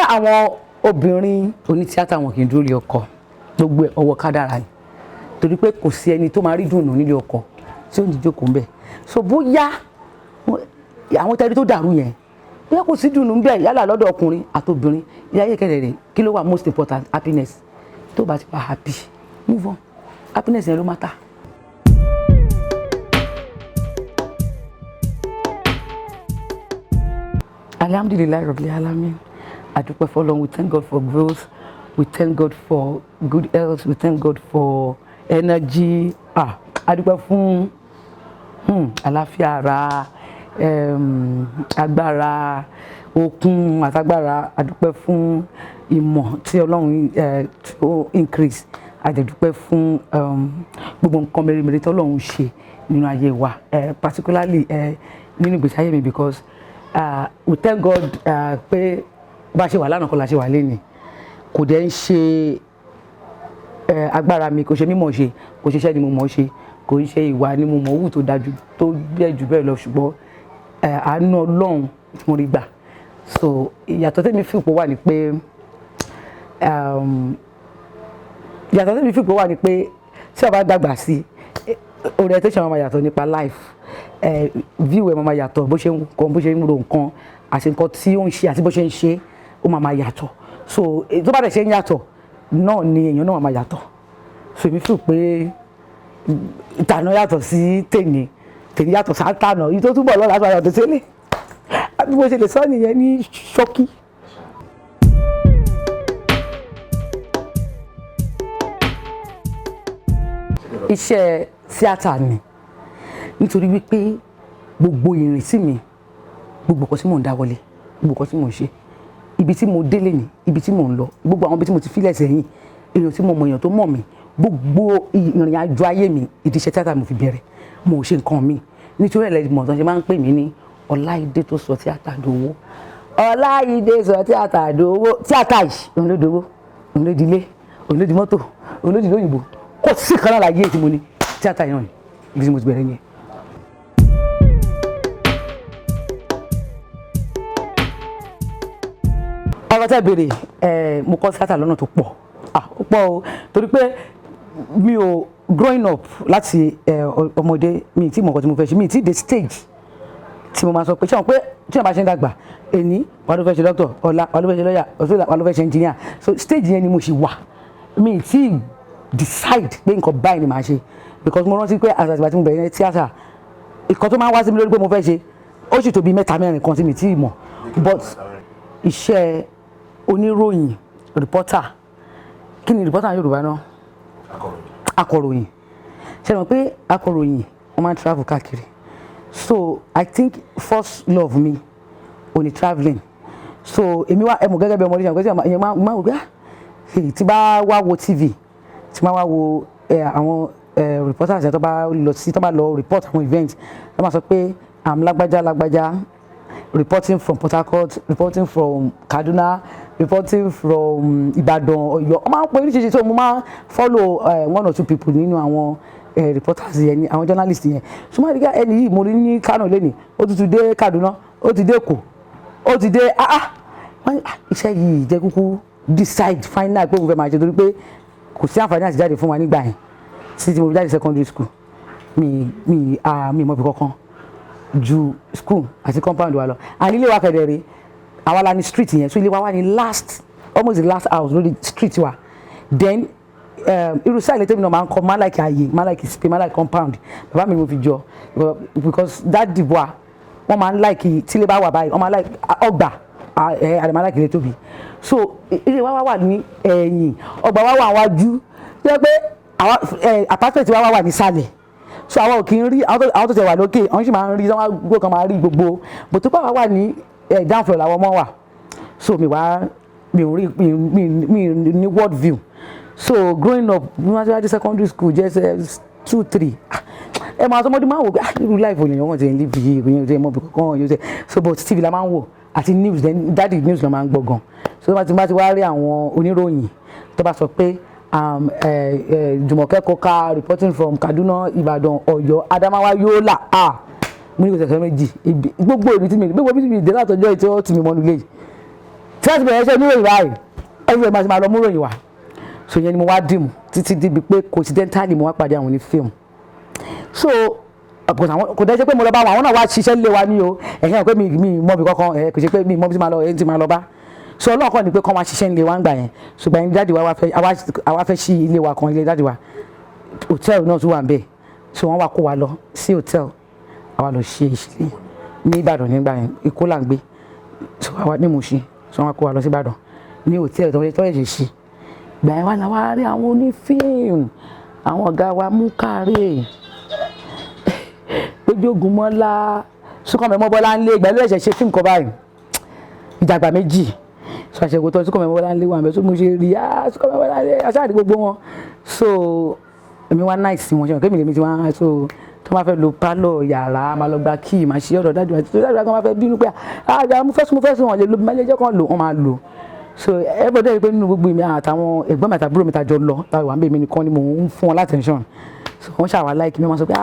àwọn obìnrin onítíátà wọn kì í dúró lé ọkọ gbogbo ọwọ́ kádàrá ni torí pé kò sí ẹni tó máa rí dùnnú nílé ọkọ tí ó ń jókòó ń bẹ̀ so bóyá àwọn tẹ́rí tó dàrú yẹn bóyá kò sí dùnnú ń bẹ̀ yálà lọ́dọ̀ ọkùnrin àtobìnrin ilé ayé kẹrẹ̀ rẹ̀ kí ló wà most important happiness tó bá ti wà happy move on happiness yẹn ló matter. Alhamdulillah Rabbil Alamin. Adúpẹ́ f'Ọlọ́run, we thank God for growth, we thank God for good health, we thank God for energy. Adúpẹ́ fún àlàáfíà ara, agbára, okun àtagbára. Adúpẹ́ fún ìmọ̀ tí Ọlọ́run tó increase. Adúpẹ́ fún gbogbo nǹkan mèremère tí Ọlọ́run ṣe nínú ayé wa, particularly nínú ìgbésí ayé mi because we thank God pé bá ṣe wà lánàá kọ́ la ṣe wà lénìí kò dẹ̀ ń ṣe agbára mi kò ṣe mímọ̀ ṣe kò ṣiṣẹ́ ni mo mọ̀ ṣe kò ń ṣe ìwà ni mo mọ̀ wù tó dájú tó bẹ́ẹ̀ jù bẹ́ẹ̀ lọ ṣùgbọ́n àánú Ọlọ́run mo rí gbà so ìyàtọ̀ tẹ́mi fìpò wà ní pé tí a bá dàgbà sí orientation máa yàtọ̀ nípa life view ẹ̀ máa yàtọ̀ bó ṣe ń ro nǹkan àti nǹkan tí ó ń ṣe àti bó ṣe ń ṣe ó máa yàtọ̀ so tó bá dẹ̀ ṣe ń yàtọ̀ náà ni èèyàn náà máa yàtọ̀ so èmi feel pé ìtànà yàtọ̀ sí tèmi yàtọ̀ sátànà yìí tó túbọ̀ lọ́la àti àyàtọ̀ sílẹ̀ àbí bó ṣe lè sọ nìyẹn ní ṣókí. Iṣẹ́ tíátà ni nítorí wípé gbogbo ìrìnsí mi gbogbo nǹkan tí mò ń dáwọ́lé gbogbo nǹkan tí mò ń ṣe ibi tí mo délé ni ibi tí mò ń lọ gbogbo àwọn ibi tí mo ti fílẹ̀ sẹ́yìn èèyàn tí mo mọ̀ èèyàn tó mọ̀ mí gbogbo ìrìn àjò ayé mi ìdí iṣẹ́ tíátà mo fi bẹ̀rẹ̀ mo ò ṣe nǹkan mi nítorí ẹ̀lẹ́dì mọ̀ tán ṣe máa ń pè mí ní Ọláìdé tó sọ tíátà dowó Ọláìdé sọ tíátà dowó tíátà yìí òun ló dowó òun ló di ilé òun ló di mọ́tò òun ló di lóyìnbó kò sí kan náà láyé tí mo ní tíátà yìí náà ni ibi tí mo ti bẹ̀rẹ̀ yẹn. ọ̀rọ̀ tẹ́ béèrè mo kọ́ tíátà lọ́nà tó pọ̀ ó pọ̀ o torí pé mi ò growing up láti ọmọdé mi tí mo nǹkan tí mo fẹ́ ṣe mi tí dé stage tí mo máa sọ pé ṣé wọn pé tí wọn bá ṣe ń dàgbà èní wà ló fẹ́ ṣe doctor ọ̀la wà ló fẹ́ ṣe lawyer ọ̀túnla wà ló fẹ́ ṣe engineer so stage yẹn ni mo ṣì wà mi tí decide pé nǹkan báyìí ni màá ṣe because mo rántí pé àtàtìgbà tí mo bẹ̀rẹ̀ tíátà ìkan tó máa ń wá sí mi lórí pé mo fẹ́ ṣe ó sì tó bí 3-4 kan tí mi tí mọ̀ but iṣẹ́ oníròyìn reporter kí ni reporter Yorùbá náà akọ̀ròyìn ṣe mọ̀ pé akọ̀ròyìn wọ́n máa ń travel káàkiri so I think first love mi ò ní travelling so èmi wá ẹ̀mọ̀ gẹ́gẹ́ bí ọmọdé ṣe àgbẹ̀sẹ̀ èèyàn máa wò pé tí bá wá wo TV tí máa wá wo àwọn reporters tó bá lọ report àwọn event wọ́n máa sọ pé lágbájá reporting from Port Harcourt reporting from Kaduna reporting from Ìbàdàn Ọ̀yọ́ wọ́n máa ń pè oríṣiríṣi so mo máa follow 1 or 2 people nínú àwọn reporters yẹn àwọn journalists yẹn so máa rí ká ẹni yìí mo rí ní Kano lẹ́nìí ó ti dé Kaduna ó ti dé Èkó ó ti dé iṣẹ́ yìí jẹ́ kúkú decide final pé mo fẹ́ máa ṣe torí pé kò sí àǹfààní àti jáde fún wa nígbà yẹn sí tí mo fi jáde secondary school mi mọ̀ bí kankan ju school àti compound wa lọ and ilé wa kẹ̀dẹ̀rẹ̀ àwa la ní street yẹn so ilé wa wà ní almost the last house lórí street wa then irú sáà ilé tèmi náà máa ń kọ́ máa like ààyè máa like space máa like compound bàbá mi ni mo fi jọ because that dìbò wọ́n máa ń like tílé bá wà báyìí wọ́n máa like ọgbà àdèmà like ilé tóbi so ilé wa wà ní ẹ̀yìn ọgbà wa wà wájú jẹ́ pé apartment wa wà nísàlẹ̀ so àwọn ò kì í rí àwọn tó ti wà lókè àwọn sì máa ń rí àwọn gbogbo kan máa rí gbogbo bó tó bá wà ní down floor làwọn ọmọ wà so mi ní world view so growing up bí wọ́n ti wá dé secondary school jẹ́ 2-3 ẹ máa sọmọdé máa wò pé irú life òyìnbó wọn ti ń live yìí ìròyìn òde mọ́ bí kankan yóò ṣe so but TV la máa ń wò àti news then daddy news la máa ń gbọ́ gan so bá ti wá rí àwọn oníròyìn tó bá sọ pé Jùmọ̀kẹ́ Kọ́ká reporting from Kaduna Ìbàdàn Ọ̀yọ́ Adamawa Yola mo ní kò tẹ̀sán méjì gbogbo èmi tí mi gbogbo bí mi dé látọjọ́ ìtí ó ti mi mọ́nu lé tí wọ́n ti bẹ̀rẹ̀ iṣẹ́ oníròyìn báyìí everybody máa lọ mú ròyìn wá so yẹn ni mo wá dìmú títí débi pé coincidentally mo wá pàdé àwọn ní fíìmù so kò dẹ́ ṣe pé mo lọ bá wọn àwọn náà wá ṣiṣẹ́ lé wa ní o ẹ̀yìn pé mi mọ̀ bí kankan kò ṣe pé mi mọ̀ bí ti máa lọ bá so ọlọ́run kọ́ ni pé kọ́ máa ṣiṣẹ́ ilé wa ń gbà yẹn ṣùgbọ́n ẹni dáàdi wa àwa fẹ́ ṣí ilé wa kan ilé dáàdi wa hòtẹ́ẹ̀lì náà tún wà ń bẹ̀ so wọ́n wá kó wa lọ sí hòtẹ́ẹ̀lì àwa lọ ṣe ìṣẹ̀lẹ̀ ní Ìbàdàn nígbà yẹn Èkó là ń gbé so àwa ní Mùṣín so wọ́n wá kó wa lọ sí Ìbàdàn ní hòtẹ́ẹ̀lì tó yẹ ṣe gbà yẹn wá la wá rí àwọn onífíìmù àwọn ọ̀gá wa Múkàrè Péjógúnmọ́lá Súnkànmí-Ọmọbọ́lá ń lé ìgbà ló ẹ̀ṣẹ̀ ṣe fíìmù kan báyìí ìjàgbá méjì so àṣẹkù tó Súnkànmí-Ọmọbọ́lá ń lé wà mẹ́ so mo ṣe rí Súnkànmí-Ọmọbọ́lá ń lé aṣáàdì gbogbo wọn so èmi wá náìsì wọn ṣe wọn kémi lèmi ti wá so tó máa fẹ́ lo pálọ̀ yàrá máa lọ gba kíì máa ṣe ọ̀dọ̀ dájú àti tó dájú àti máa fẹ́ bínú pé mo fẹ́ sùn wọn lè lo bí máa kan lò wọn máa lò so everybody rí pé nínú gbogbo mi àtàwọn ẹ̀gbọ́n mi àtàbúrò mi tàjọ lọ táwọn àbẹ̀ mi nìkan ni mò ń fún wọn látẹ̀ńṣọ̀n so wọ́n ṣàwà láìkí mi wọ́n sọ pé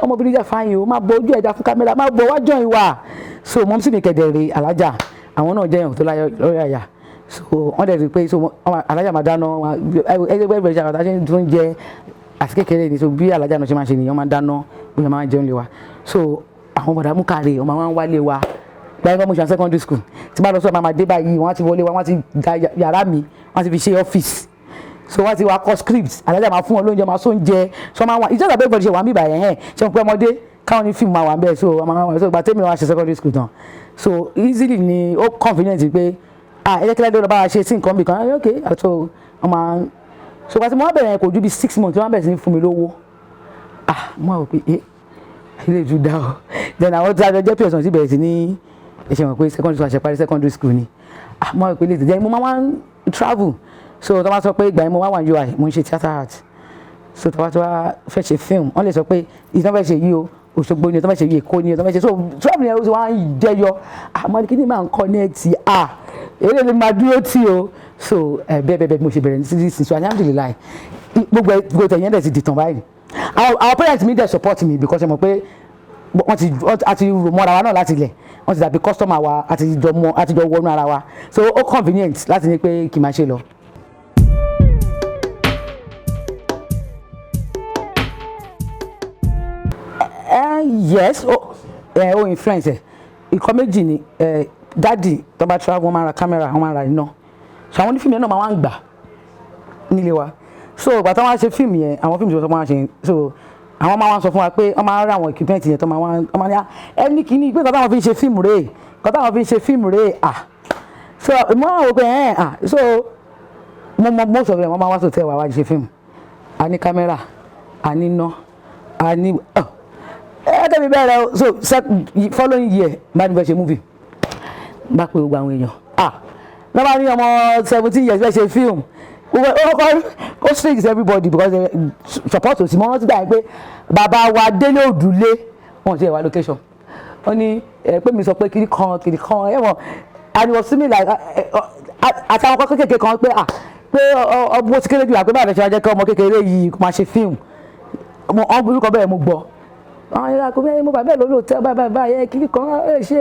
ọmọbìnrin jẹ́ fáyín o máa bọ ojú ẹ̀dá fún kámẹ́rà máa bọ wájọ́ ìwà so mọ́ sí mi kẹ̀dẹ̀rẹ̀ alájà àwọn náà jẹ́ èèyàn tó láyọ̀ lórí àyà so wọ́n dẹ̀ rí pé so alájà máa dáná ẹgbẹ́ ìbẹ̀rẹ̀ ṣàkàtà ṣe ń dún jẹ àti kékeré ni so bí alájà náà ṣe máa ṣe nìyẹn máa dáná bí wọ́n máa jẹun lé wa so àwọn bọ̀dà Múkàrè ọmọ wọn wálé wa gbáyé fún motion secondary school tí bá lọ sọ máa dé báyìí wọ́n ti wọlé wa wọ́n ti da yàrá mi wọ́n ti fi ṣe ọ́fíìsì so wọ́n ti wá kọ́ script alájà máa fún wọn lóúnjẹ máa sóúnjẹ so máa wà ìjọba bẹ́ẹ̀ gbọ́dọ̀ ṣe wà ń bíbà yẹn ṣe pé ọmọdé káwọn ní fíìmù máa wà ń bẹ́ẹ̀ so ìgbà tẹ́mi wá ṣe secondary school tán so easily ni ó convenient pé ẹ̀jẹ̀ kílẹ̀ ló bá wa ṣe sí nǹkan bì kan ok àtò ọmọ so pàtí mo wá bẹ̀rẹ̀ kò ju bí 6 months wọ́n bẹ̀rẹ̀ sí ní fún mi lówó mo wá wò pé ilé ìjú dá o then àwọn tí a jọ jẹ́ pí ọ̀sán sí bẹ̀rẹ̀ sí ní ẹ̀ṣẹ̀ mọ̀ pé secondary school àṣẹparí secondary school ni mo wá wò pé ilé ìtẹ̀jẹ́ mo máa ń travel so tó bá sọ pé ìgbà yẹn mo wá wà UI mo ń ṣe theatre art so tó bá fẹ́ ṣe film wọ́n lè sọ pé ìtàn fẹ́ ṣe yìí o Òṣogbo ni o tó fẹ́ ṣe yìí Èkó ni o tó fẹ́ ṣe so travel yẹn ó sì wá ń jẹyọ àmọ́ kí ni máa ń connect eré lè máa dúró tí o so bẹ́ẹ̀ mo ṣe bẹ̀rẹ̀ ní sídìí so alhamdulillah gbogbo tẹ̀yìn dẹ̀ ti dìtàn báyìí our parents mi dẹ̀ support me because ẹ mọ̀ pé wọ́n ti rò mọ́ra wa náà láti ilẹ̀ wọ́n ti dàbí customer wa àti jọ wọnú ara wa so ó convenient láti ní pé kì í máa ṣe lọ. Yes ó influence ìkọ́ méjì ni dáàdì tó bá travel wọ́n máa ra kámẹ́rà wọ́n máa ra iná so àwọn onífíìmù yẹn náà máa wá ń gbà nílé wa so ìgbà tó wọ́n á ṣe fíìmù yẹn àwọn fíìmù tó máa ṣe so àwọn máa wá sọ fún wa pé wọ́n máa ń ra àwọn equipment yẹn tó máa wá ní ẹni kìíní pé kọ́tà wọn fi ṣe fíìmù rèé so mo máa wò pé so mo sọ pé wọ́n máa wá sọ̀tẹ̀ wá ṣe fíìmù a ní kámẹ́rà a ní iná a ní tẹ́mi bẹ̀rẹ̀ so following year bá ní bẹ́ẹ̀ ṣe movie bá pé gbogbo àwọn èèyàn lọ́ba ní ọmọ 17 years bẹ́ẹ̀ ṣe film ó strings everybody because support òsì mọ́ wọ́n ti gbà pé bàbá wa Délé Òdùlé wọ́n ti ẹ̀ wá location wọ́n ní pé mi sọ pé kiri kan ẹ̀wọ̀n and it was similar àtàwọn ọkọ kékeré kan pé ọmọ ti kéré jù àpé báyìí ṣe wá jẹ́ kí ọmọ kékeré yìí máa ṣe film orúkọ bẹ́ẹ̀ mo gbọ́ àwọn ìlà kò bẹ́ẹ̀ mo bá bẹ́ẹ̀ lọ́lọ́ tẹ́ báyìí ẹ̀ kiri kan ṣe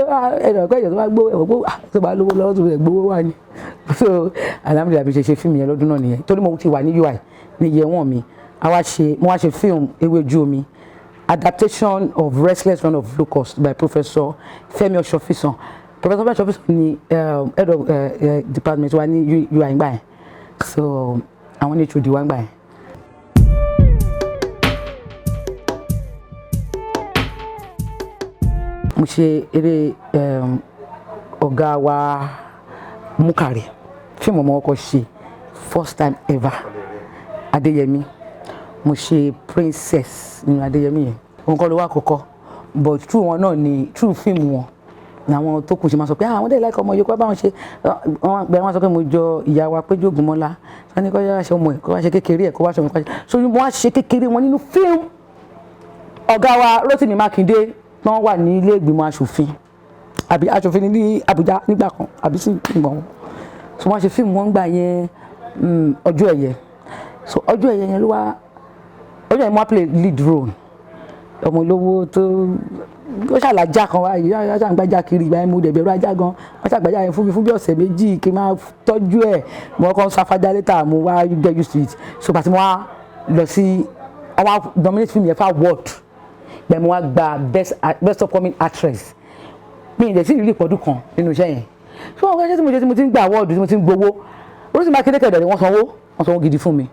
ẹ̀rọ ẹ̀kọ́ ìjọ tó bá gbó ẹ̀wọ̀n gbó tó bá lówó lọ́wọ́ tó bẹ̀ gbówó wà ní so alhamdulilayi bí ṣe fíìmù yẹn lọ́dún náà nìyẹn torí mo ti wà ní UI ní iye wọn mi mo wá ṣe fíìmù Ewé Ojú Omi adaptation of Restless Run of Locust by Professor Fẹ́mi Ọ̀ṣọ́fisàn Professor Fẹ́mi Ọ̀ṣọ́fisàn ni head of department wa ní UI gbà yẹn so àwọn ní HOD wa gbà yẹn. mo ṣe eré ọ̀gá wa Múkàrè fíìmù ọmọ ọkọ ṣe first time ever Adéyẹmí mo ṣe princess nínú Adéyẹmí yẹn òun kọ́ ló wà kọ́kọ́ but true wọn náà ni true fíìmù wọn làwọn tó kù ṣe máa sọ pé àwọn dẹ̀ láìka ọmọ yìí kó bá wọn ṣe wọ́n sọ pé mo jọ ìyá wa Péjógúnmọ́lá wọ́n ní kó yá ṣe ọmọ ẹ̀ kó wá ṣe kékeré ẹ̀ kó wá ṣe ọmọ ẹ̀ so mo wá ṣe kékeré wọn nínú fíìmù ọ̀gá wa Rótìmí Mákindé wọ́n wà ní ilé ìgbìmọ̀ aṣòfin àbí aṣòfin ní Àbújá nígbà kan àbí sí ìgbà wọn so wọ́n ṣe fíìmù wọn gbà yẹn ọjọ́ ẹ̀yẹ so ọjọ́ ẹ̀yẹ yẹn ló wá ọjọ́ ẹ̀yẹ mo wá play lead role ọmọ olówó tó ó ṣàlàjà kan wá yìí ó ṣàgbàjà kiri ìgbà yẹn mo dẹ̀ bẹ̀rù ajá gan wọ́n ṣàgbàjà yẹn fún bí ọ̀sẹ̀ méjì kí n máa tọ́jú ẹ̀ mo kàn sáfájá létà mo wá get used to it so pàtí mo wá lọ sí àwa dominate film yẹn fún award bẹ́ẹ̀ mo wá gba best upcoming actress mi ì dẹ̀ sí ìrírí ìpọ́dún kan nínú iṣẹ́ yẹn so wọ́n ṣe tí mo ti ń gba award tí mo ti ń gbowó oríṣi máa kéde kẹ̀dẹ̀ wọ́n sanwó gidi fún mi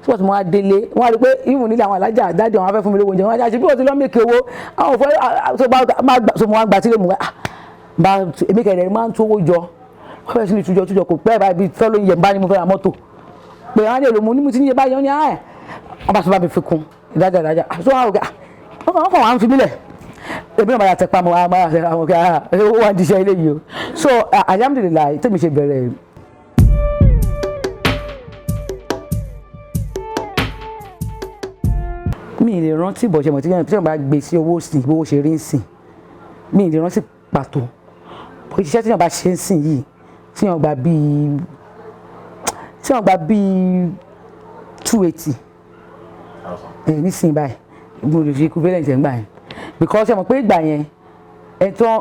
tí wọ́n ti mọ wá délé wọ́n á rí pé ìmù nílé àwọn alájà dáàdì àwọn afẹ́ fún mi lówó oúnjẹ wọ́n á ṣe bí wọ́n ti lọ́ mèkè owó àwọn òfò so mo wá gba sílé mu bá èmi kẹ̀dẹ̀ máa ń tó owó jọ wọ́n fẹ́ sí ní tújọ kò pẹ́ báyìí bíi fẹ́ ló ń yẹ bá ní mo fẹ́ ra mọ́tò pé wọ́n á lè lò mo ní mo ti níye báyìí wọ́n ní wọ́n bá sọ bá mi fi kún ìdájà so wọ́n kàn wá ń fi mílẹ̀ èmi náà máa tẹ pa mo wá máa ṣe àwọn ọ̀gá owó wa ń diṣẹ́ ilé yìí o so alhamdulillah tèmi ṣe bẹ̀rẹ̀. mi ì lè rántí bọ̀ ṣe mọ̀ tí wọ́n bá gbé sí owó sí bó ṣe rí ń sìn mi ì lè rántí pàtó bó iṣẹ́ tí wọ́n bá ṣe ń sìn yìí tí wọ́n gba bíi 280 nísìnyí báyìí mo lè fi equivalent ẹ̀ ń gbà yẹn because ṣe mọ̀ pé ìgbà yẹn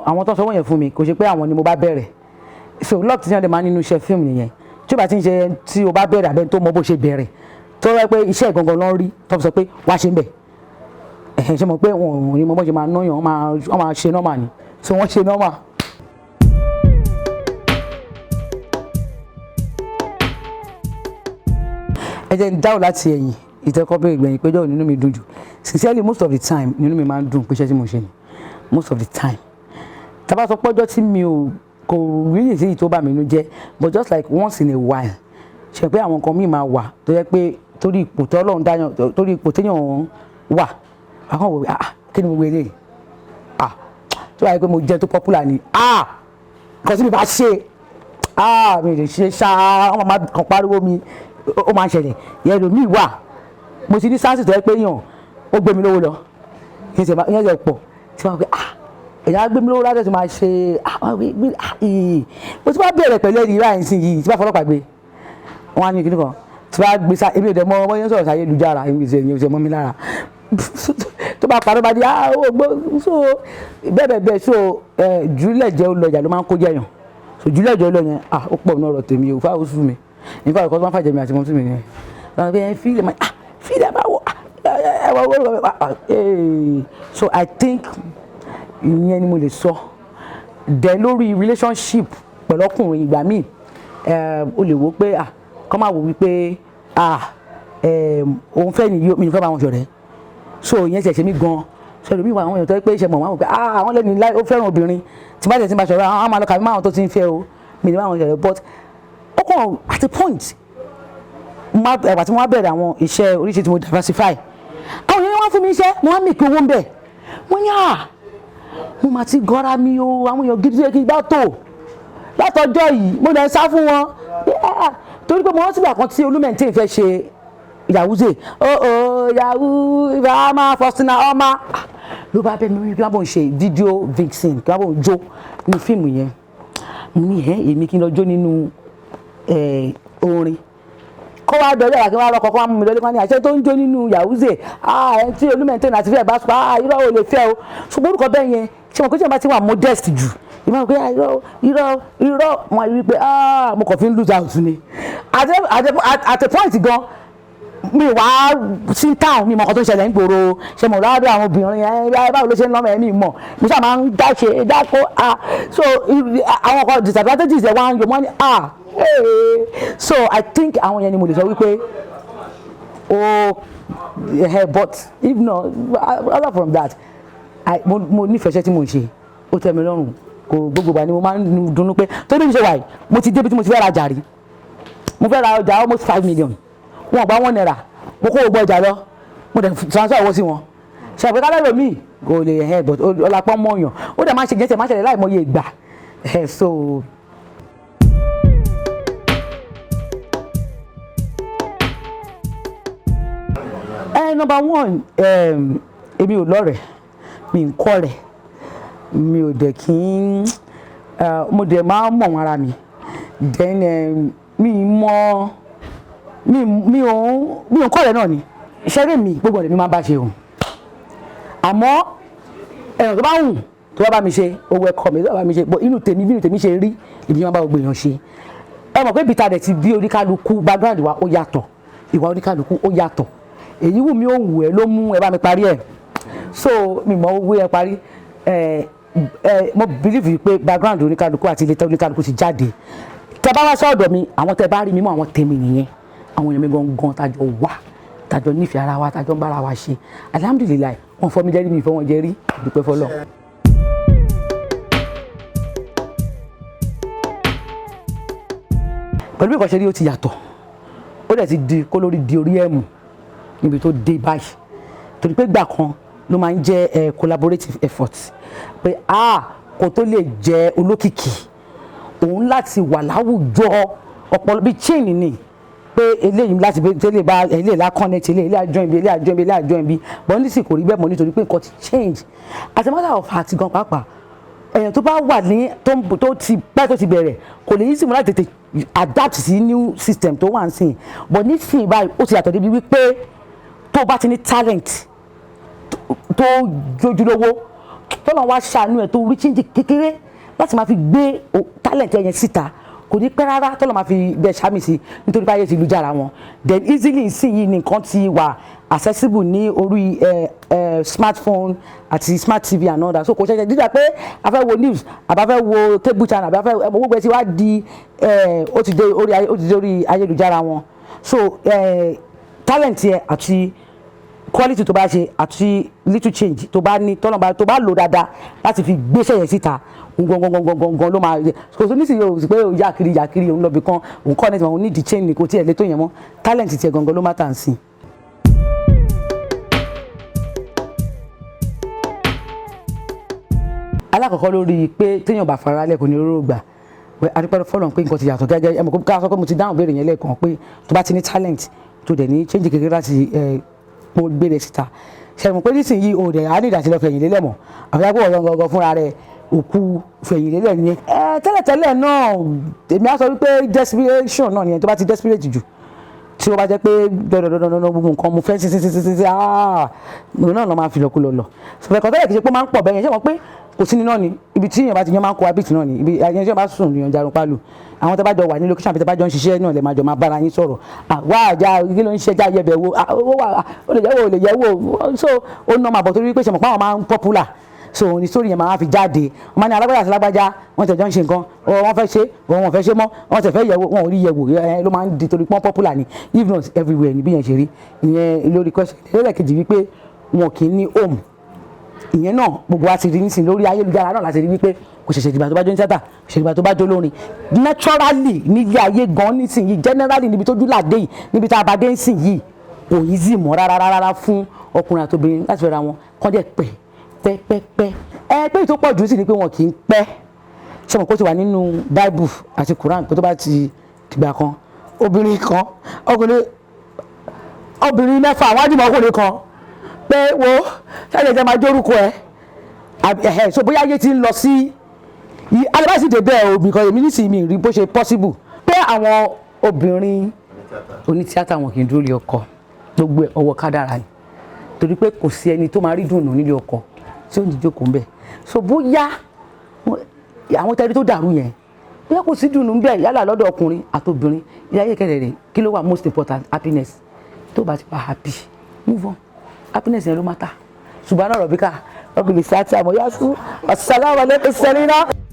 àwọn tó sanwó yẹn fún mi kò ṣe pé àwọn ni mo bá bẹ̀rẹ̀ so luck tí wọ́n dẹ̀ máa nínú iṣẹ́ fíìmù nìyẹn tí ó bá ti ń ṣe tí o bá bẹ̀rẹ̀ abẹ́ tó mọ bó ṣe bẹ̀rẹ̀ tó rẹ pé iṣẹ́ ìgangan ló ń rí tó fi sọ pé wá ṣe ń bẹ̀ ṣe mọ̀ pé wọn ò ní mọ bó ṣe máa náyàn wọ́n máa ṣe normal ni so wọ́n ṣe normal. ẹ jẹ́ ń dáhùn láti ẹ̀yìn ìtẹ́kọ́ bẹ́ẹ̀ gbẹ̀yìn péjọ́ nínú mi dùn jù sincerely most of the time nínú mi máa ń dùn pé iṣẹ́ tí mo ṣe ni most of the time tá bá sọ pọ́jọ́ tí mi ò kò really sí èyí tó bá mi nú jẹ́ but just like once in a while ṣe pé àwọn nǹkan míì máa wà tó yẹ pé torí ipò tó Ọlọ́run dáyàn torí ipò téèyàn wà àwọn wò kí ni mo gbé eléyìí tó wáyé pé mo jẹ́ tó popular ni nǹkan tí mi bá ṣe mi lè ṣe ṣáá wọ́n máa kàn pariwo mi ó máa ń ṣẹlẹ̀ yẹn lómi wà mo ti ní sáǹsì tó yẹ pé yàn ó gbé mi lówó lọ ìyẹn ṣe pọ̀ tí wọ́n pe èyàn á gbé mi lówó láti máa ṣe mo ti bá bẹ̀rẹ̀ pẹ̀lú ẹ̀rí ìrà ìsìn yìí tí bá fọlọ́pàá gbé wọn á ní kíní kan tí bá gbé sa èmi ò dẹ̀ mọ ọmọ yẹn sọ̀rọ̀ sáyé lùjára èmi ò ṣe mọ́ mi lára tó bá parọ́ bá di ó gbó so bẹ́ẹ̀ so jùlẹ̀ jẹ́ olùlọ́jà ló máa ń kó jẹ́yàn so jùlẹ̀ jẹ́ olùlọ́ yẹn ó pọ̀ ní ọ̀rọ̀ tèmi ò fáwọn oṣù mi nípa ìkọ́ tó máa ń fàjẹ́ mi àti mọ́tò mi ni fílẹ̀ máa wọ so I think ìyẹn ni mo lè sọ dẹ̀ lórí relationship pẹ̀lú ọkùnrin ìgbà míì o lè wo pé kọ́ máa wò wípé òun fẹ́ nìyí mi nìkan bá wọn ṣọ̀rẹ́ so ìyẹn ṣẹ̀ṣẹ̀ mi gan so ẹlòmíì wà àwọn èèyàn tó yẹ pé ṣe mọ̀ wọ́n wò pé àwọn lẹ́nu ó fẹ́ràn obìnrin tí bá tẹ̀ sí bá ṣọ̀rẹ́ àwọn máa lọ kàbí máa tó ti ń fẹ́ o mi ní bá wọn ṣọ̀rẹ́ but ó kàn at a point ẹ̀wà tí mo wá bẹ̀rẹ̀ àwọn iṣẹ́ oríṣi tí mo diversify àwọn èèyàn wá fún mi iṣẹ́ mo wá mìkì owó ń bẹ̀ wọ́n ní mo máa ti gọ́ra mi o àwọn èèyàn gidi kí n bá tò látọjọ́ yìí mo lè sá fún wọn torí pé mo rántí ìgbà kan tí olúmẹ̀ntì fẹ́ ṣe yahoo yahoo ìfàmà fọ́sínà ọmọ ló bá bẹ́ẹ̀ mi kí wọ́n bọ̀ ń ṣe fídíò vixen kí wọ́n bọ̀ ń jó nínú fíìmù yẹn mo ní èmi kí n lọ jó nínú orin kó wá dọjọ́ àti wá lọ́kọ̀ kó wá mú mi lọ́lé kan ní àṣẹ tó ń jó nínú yahoo ẹni tí olúmẹ̀ntì àti fẹ́ẹ̀ bá sọ irọ́ ò lè fẹ́ o ṣùgbọ́n orúkọ bẹ́ẹ̀ yẹn ṣé mo kí ṣe máa ti wà modest jù ìmọ̀ pé irọ́ wọn rí pé mo kàn fi ń lose out ni at a point gan mi wá sí town mi mọ̀ ọkọ̀ tó ń ṣẹlẹ̀ ń gbòòrò ṣe mọ̀ láàárọ̀ àwọn obìnrin báwo ló ṣe ń lọ́mọ ẹ̀mí mọ̀ mo ṣáà máa ń dáko so àwọn ọkọ̀ disadvantages ẹ̀ wá ń yọ mọ́ ní so I think àwọn yẹn ni mo lè sọ wípé but if not other from that mo nífẹ̀ẹ́ iṣẹ́ tí mo ń ṣe ó tẹ́ mi lọ́rùn kò gbogbo ìgbà ni mo máa ń dunnú pé tó bí mi ṣe wà yìí mo ti débi tí mo ti fẹ́ ra ọjà rí mo fẹ́ ra ọjà almost 5 million wọn gba wọn naira mo kó gbogbo ọjà lọ mo dẹ̀ transfer owó sí wọn ṣàpè kálẹ̀ lómi kò lè but ọlápọ̀ mọ̀ọ́yàn ó dẹ̀ máa ń ṣe gẹ́sẹ̀ máa ń ṣẹlẹ̀ láì mọye ìgbà so. Number one èmi ò lọ́rẹ̀ẹ́ mi ń kọ́ rẹ̀ mi ò dẹ̀ kí n mo dẹ̀ máa ń mọ̀ wọn ara mi then mi ò kọ́ rẹ̀ náà ni iṣẹ́ rẹ̀ mi gbogbo ọ̀rẹ́ mi máa bá ṣe o àmọ́ ẹ̀yàn tó bá wù tó bá mi ṣe owó ẹ̀kọ́ mi tó bá mi ṣe bọ́ inú tèmi ṣe rí ìdí wọn bá gbogbo èèyàn ṣe ẹ mọ̀ pé ibi tá dẹ̀ ti bí oníkálukú background wa ó yàtọ̀ ìwà oníkálukú ó yàtọ̀ èyí wù mí ó wù ẹ́ ló mú ẹ bá mi parí ẹ̀ so mi mọ̀ owó ẹ parí mo believe pé background oníkálukú àti ilé tẹ́ oníkálukú ti jáde tẹ́ bá wá sọ́dọ̀ mi àwọn tẹ́ bá rí mi mọ́ àwọn tèmi nìyẹn àwọn èèyàn mi gangan tájọ wà tájọ nífẹ̀ẹ́ ara wa tájọ ń bára wa ṣe alhamdulilayi wọn fọ́ mi jẹ́rí mi ìfẹ́ wọn jẹ́rí dúpẹ́ fọlọ́. pẹ̀lú bí nǹkan ṣe rí ó ti yàtọ̀ ó dẹ̀ ti di kó lórí di orí ẹ̀mù níbi tó dé báyìí torí pé gbà kan ló máa ń jẹ́ collaborative effort pé kò tó lè jẹ́ olókìkí òun láti wà láwùjọ ọ̀pọ̀lọpọ̀ bíi chain ni pé eléyìí láti tẹ́lẹ̀ bá eléyìí lá connect eléyìí àjọ ibi eléyìí àjọ ibi eléyìí àjọ ibi bọ́n ní sì kò rí bẹ́ẹ̀ mọ́ nítorí pé nǹkan ti change as a matter of fact gan pàápàá èèyàn tó bá wà ní tó ti pẹ́ tó ti bẹ̀rẹ̀ kò lè yí sí mu láti tètè adapt sí new system tó wà ń sìn but nísìnyí báyìí ó ti yàtọ̀ débi wípé tó bá ti ní talent tó jójúlówó tó lọ́n wá ṣàánú ẹ̀ tó rí chíńjì kékeré láti máa fi gbé talent ẹ̀yẹn síta kò ní pẹ́ rárá tó lọ́n máa fi bẹ́ẹ̀ ṣàmì sí nítorí báyé ti lu jára wọn then easily sí yìí nìkan ti wà accessible ní orí smartphone àti smart tv and all that so kò ṣẹ̀ṣẹ̀ dídà pé a fẹ́ wo news àbá fẹ́ wo cable channel àbá fẹ́ gbogbo ẹ̀ ti wá di ó ti dé orí ayélujára wọn so talent yẹ àti quality tó bá ṣe àti little change tó bá ní tọ́nà tó bá lò dáadáa láti fi gbéṣẹ́ yẹn síta gangan ló máa kò sí nísìnyí o sì pé yàkiri òun lọ́bì kan òun kọ́ ní òun nídìí chain kò tiẹ̀ lé tó yẹn mọ́ talent tiẹ̀ gangan ló má tà ń sìn. alákọ̀ọ́kọ́ lórí pé téèyàn bá fara lẹ̀ kò ní róró gbà adúpẹ́ fọlọ́n pé nǹkan ti yàtọ̀ gẹ́gẹ́ ẹ mọ̀ ká sọ pé mo ti dáhùn béèrè yẹn lẹ́ẹ̀kan pé tó bá ti ní talent tó dẹ̀ ní change kékeré láti mo gbére síta ṣẹ̀mú pé nísìnyí o dẹ̀ á ní ìdásí lọ fẹ̀yìn lélẹ̀ mọ́ àfẹ́gbọ́ ọ̀rọ̀ gangan fúnra rẹ̀ òkú fẹ̀yìn lélẹ̀ nìyẹn. tẹ́lẹ̀tẹ́lẹ̀ náà èmi á sọ wípé desperation náà nìyẹn tó bá ti desperate jù tí ó bá jẹ́ pé dandandandan gbogbo nǹkan mo fẹ́ sí òun náà lọ́ máa fi lọ́kú lọ. ṣùgbọ́n tẹ́lẹ̀ kì í ṣe pé máa ń pọ̀ bẹ́yẹn ṣé wọ́n pé kò sí ní náà ni ibi tí èèyàn bá ti yan máa ń kó abit náà ni ibi àyẹ̀yẹ́ bá sùn ní ọjà rúpálù àwọn tẹ́ bá jọ wà ní location àbí tẹ́ bá jọ ń ṣiṣẹ́ náà lè máa jọ máa bára yín sọ̀rọ̀ wá àjà kí ló ń ṣe já yẹbẹ̀ wo owó wà ó lè yẹ̀wò ó lè yẹ̀wò so ó ná máa bọ̀ torí pé ṣe mọ̀ pé àwọn máa ń popular so ní sórí yẹn máa fi jáde wọ́n máa ní alágbájá àti alágbájá wọ́n tẹ̀ jọ ń ṣe nǹkan wọ́n fẹ́ ṣe wọ́n fẹ́ ṣe mọ́ wọ́n tẹ̀ fẹ́ yẹ̀wò wọn ò rí yẹ̀wò ló máa ń di torí pọ́n popular ni if not everywhere ni bí yẹn ṣe rí ìyẹn lórí question lẹ́lẹ́kejì wípé wọn kì í ní home ìyẹn náà gbogbo wa ti rí nísìnyí lórí ayélujára náà láti rí wípé kò ṣẹ̀ṣẹ̀ dìgbà tó bá jó ní tíátà kò ṣẹ̀ṣẹ̀ dìgbà tó bá jó lórin naturally nílé ayé gan nísìnyí generally níbi tó dúlàdé yìí níbi tá a bá dé nísìnyí kò yí zì mọ́ rárá fún ọkùnrin àti obìnrin láti fẹ́ra wọn kọ́ dẹ̀ pẹ́ pé tó pọ̀ jù sí ni pé wọn kì í pẹ́ ṣé mo kó ti wà nínú Bible àti Quran pé tó bá ti dìgbà kan obìnrin mẹ́fà àwọn àjùmọ̀ ọkùnrin kan pé wo ṣáàjẹ́ jẹ́ máa jórúkọ ẹ̀ so bóyá ayé ti ń lọ sí alibasi dé bẹ́ẹ̀ o because èmi nísìnyí mi rí bó ṣe possible pé àwọn obìnrin onítíátà wọn kì í dúró lé ọkọ gbogbo ọwọ́ kádàrá ni torí pé kò sí ẹni tó máa rí dùnú nílé ọkọ tí ó ń jókòó ń bẹ̀ so bóyá àwọn tẹ́rí tó dàrú yẹn bóyá kò sí dùnú ń bẹ̀ yálà lọ́dọ̀ ọkùnrin àtobìnrin ilé ayé kẹrẹ̀ rẹ̀ kí ló wà most important happiness tó bá ti wà happy move on happiness yẹn ló má ta subhana rabbika rabbil izzati amma yasifun assalamu alaikum.